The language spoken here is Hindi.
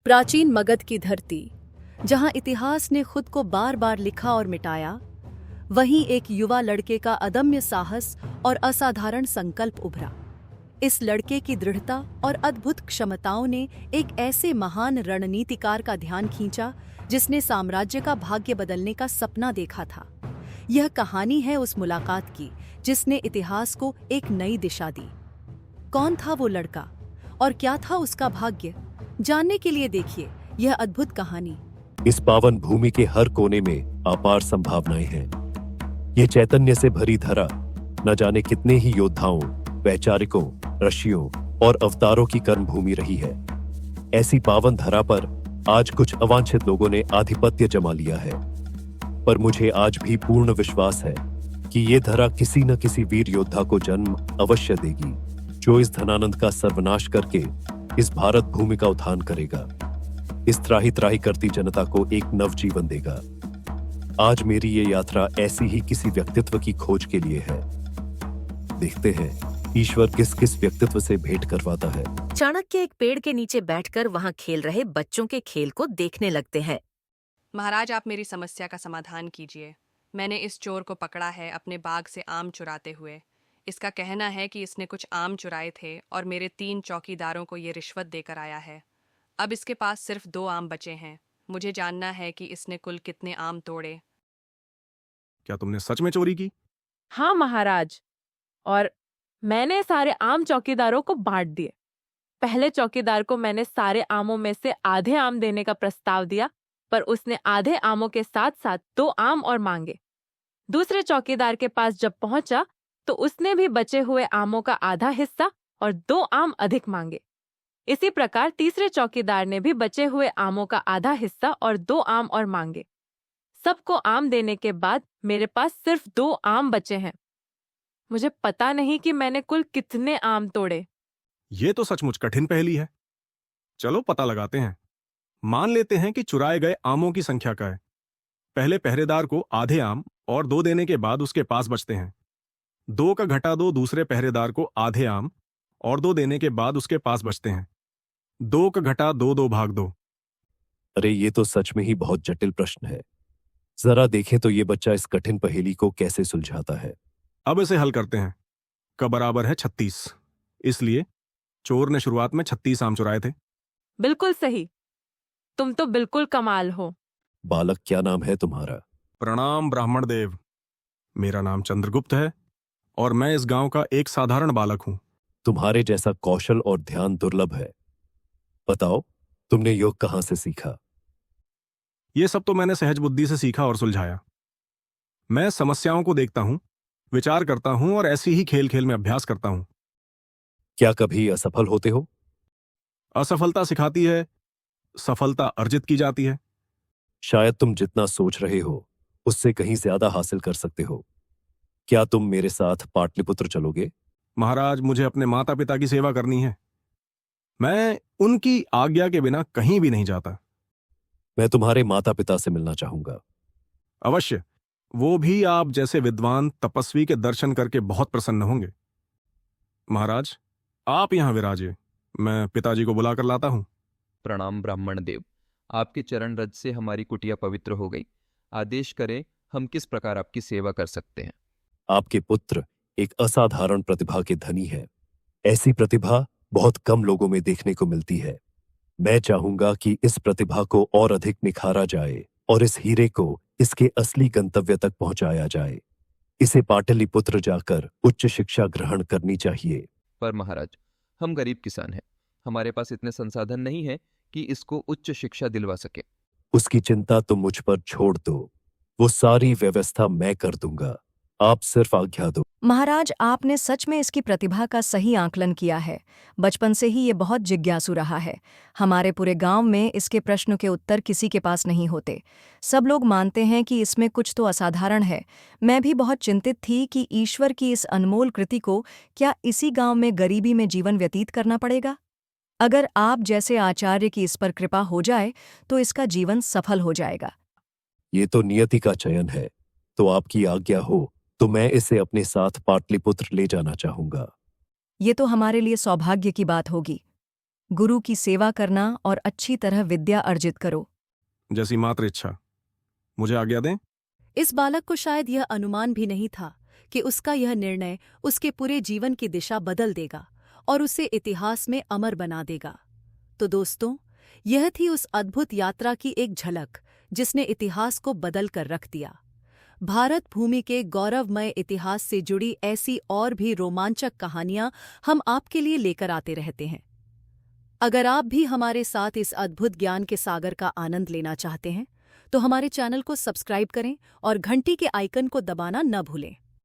प्राचीन मगध की धरती, जहां इतिहास ने खुद को बार बार लिखा और मिटाया, वहीं एक युवा लड़के का अदम्य साहस और असाधारण संकल्प उभरा। इस लड़के की दृढ़ता और अद्भुत क्षमताओं ने एक ऐसे महान रणनीतिकार का ध्यान खींचा जिसने साम्राज्य का भाग्य बदलने का सपना देखा था। यह कहानी है उस मुलाकात की जिसने इतिहास को एक नई दिशा दी। कौन था वो लड़का और क्या था उसका भाग्य? जानने के लिए देखिए यह अद्भुत कहानी। इस पावन भूमि के हर कोने में अपार संभावनाएं हैं। ये चैतन्य से भरी धरा न जाने कितने ही योद्धाओं, वैचारिकों, ऋषियों और अवतारों की कर्मभूमि रही है। ऐसी पावन धरा पर आज कुछ अवांछित लोगों ने आधिपत्य जमा लिया है, पर मुझे आज भी पूर्ण विश्वास है कि ये धरा किसी न किसी वीर योद्धा को जन्म अवश्य देगी, जो इस धनानंद का सर्वनाश करके इस भारत भूमि का उत्थान करेगा, इस त्राही त्राही करती जनता को एक नवजीवन देगा। आज मेरी ये यात्रा ऐसी ही किसी व्यक्तित्व की खोज के लिए है। देखते हैं ईश्वर किस किस व्यक्तित्व से भेंट करवाता है। चाणक्य एक पेड़ के नीचे बैठकर वहां खेल रहे बच्चों के खेल को देखने लगते हैं। महाराज, आप मेरी समस्या का समाधान कीजिए। मैंने इस चोर को पकड़ा है अपने बाग से आम चुराते हुए। इसका कहना है कि इसने कुछ आम चुराए थे और मेरे 3 चौकीदारों को ये रिश्वत देकर आया है। अब इसके पास सिर्फ 2 आम बचे हैं। मुझे जानना है कि इसने कुल कितने आम तोड़े। क्या तुमने सच में चोरी की? हाँ महाराज, और मैंने सारे आम चौकीदारों को बांट दिए। पहले चौकीदार को मैंने सारे आमों में से आधे आम देने का प्रस्ताव दिया, पर उसने आधे आमों के साथ साथ 2 आम और मांगे। दूसरे चौकीदार के पास जब पहुंचा तो उसने भी बचे हुए आमों का आधा हिस्सा और 2 आम अधिक मांगे। इसी प्रकार तीसरे चौकीदार ने भी बचे हुए आमों का आधा हिस्सा और 2 आम और मांगे। सबको आम देने के बाद मेरे पास सिर्फ 2 आम बचे हैं। मुझे पता नहीं कि मैंने कुल कितने आम तोड़े। ये तो सचमुच कठिन पहेली है। चलो पता लगाते हैं। मान लेते हैं कि चुराए गए आमों की संख्या का है। पहले पहरेदार को आधे आम और 2 देने के बाद उसके पास बचते हैं। 2 का घटा 2 दूसरे पहरेदार को आधे आम और 2 देने के बाद उसके पास बचते हैं। 2 का घटा 2, 2 भाग 2। अरे ये तो सच में ही बहुत जटिल प्रश्न है। जरा देखें तो ये बच्चा इस कठिन पहेली को कैसे सुलझाता है। अब इसे हल करते हैं। का बराबर है 36। इसलिए चोर ने शुरुआत में 36 आम चुराए थे। बिल्कुल सही। तुम तो बिल्कुल कमाल हो। बालक, क्या नाम है तुम्हारा? प्रणाम ब्राह्मण देव। मेरा नाम चंद्रगुप्त है और मैं इस गांव का एक साधारण बालक हूं। तुम्हारे जैसा कौशल और ध्यान दुर्लभ है। बताओ, तुमने योग कहां से सीखा? ये सब तो मैंने सहज बुद्धि से सीखा और सुलझाया। मैं समस्याओं को देखता हूं, विचार करता हूं और ऐसी ही खेल खेल में अभ्यास करता हूं। क्या कभी असफल होते हो? असफलता सिखाती है, सफलता अर्जित की जाती है। शायद तुम जितना सोच रहे हो उससे कहीं ज्यादा हासिल कर सकते हो। क्या तुम मेरे साथ पाटलिपुत्र चलोगे? महाराज, मुझे अपने माता पिता की सेवा करनी है। मैं उनकी आज्ञा के बिना कहीं भी नहीं जाता। मैं तुम्हारे माता पिता से मिलना चाहूंगा। अवश्य। वो भी आप जैसे विद्वान तपस्वी के दर्शन करके बहुत प्रसन्न होंगे। महाराज, आप यहां विराजिए। मैं पिताजी को बुला कर लाता हूं। प्रणाम ब्राह्मण देव। आपके चरण रज से हमारी कुटिया पवित्र हो गई। आदेश करें, हम किस प्रकार आपकी सेवा कर सकते हैं? आपके पुत्र एक असाधारण प्रतिभा के धनी है। ऐसी प्रतिभा बहुत कम लोगों में देखने को मिलती है। मैं चाहूंगा कि इस प्रतिभा को और अधिक निखारा जाए और इस हीरे को इसके असली गंतव्य तक पहुंचाया जाए। इसे पाटलिपुत्र जाकर उच्च शिक्षा ग्रहण करनी चाहिए। पर महाराज, हम गरीब किसान हैं। हमारे पास इतने संसाधन नहीं है कि इसको उच्च शिक्षा दिलवा सके। उसकी चिंता तुम मुझ पर छोड़ दो। वो सारी व्यवस्था मैं कर दूंगा। आप सिर्फ आज्ञा दो। महाराज, आपने सच में इसकी प्रतिभा का सही आकलन किया है। बचपन से ही ये बहुत जिज्ञासु रहा है। हमारे पूरे गांव में इसके प्रश्नों के उत्तर किसी के पास नहीं होते। सब लोग मानते हैं कि इसमें कुछ तो असाधारण है। मैं भी बहुत चिंतित थी कि ईश्वर की इस अनमोल कृति को क्या इसी गांव में गरीबी में जीवन व्यतीत करना पड़ेगा? अगर आप जैसे आचार्य की इस पर कृपा हो जाए तो इसका जीवन सफल हो जाएगा। ये तो नियति का चयन है, तो आपकी आज्ञा हो तो मैं इसे अपने साथ पाटलिपुत्र ले जाना चाहूंगा। ये तो हमारे लिए सौभाग्य की बात होगी। गुरु की सेवा करना और अच्छी तरह विद्या अर्जित करो। जैसी मात्र इच्छा। मुझे आज्ञा दें। इस बालक को शायद यह अनुमान भी नहीं था कि उसका यह निर्णय उसके पूरे जीवन की दिशा बदल देगा और उसे इतिहास में अमर बना देगा। तो दोस्तों, यह थी उस अद्भुत यात्रा की एक झलक जिसने इतिहास को बदल कर रख दिया। भारत भूमि के गौरवमय इतिहास से जुड़ी ऐसी और भी रोमांचक कहानियां हम आपके लिए लेकर आते रहते हैं। अगर आप भी हमारे साथ इस अद्भुत ज्ञान के सागर का आनंद लेना चाहते हैं तो हमारे चैनल को सब्सक्राइब करें और घंटी के आइकन को दबाना न भूलें।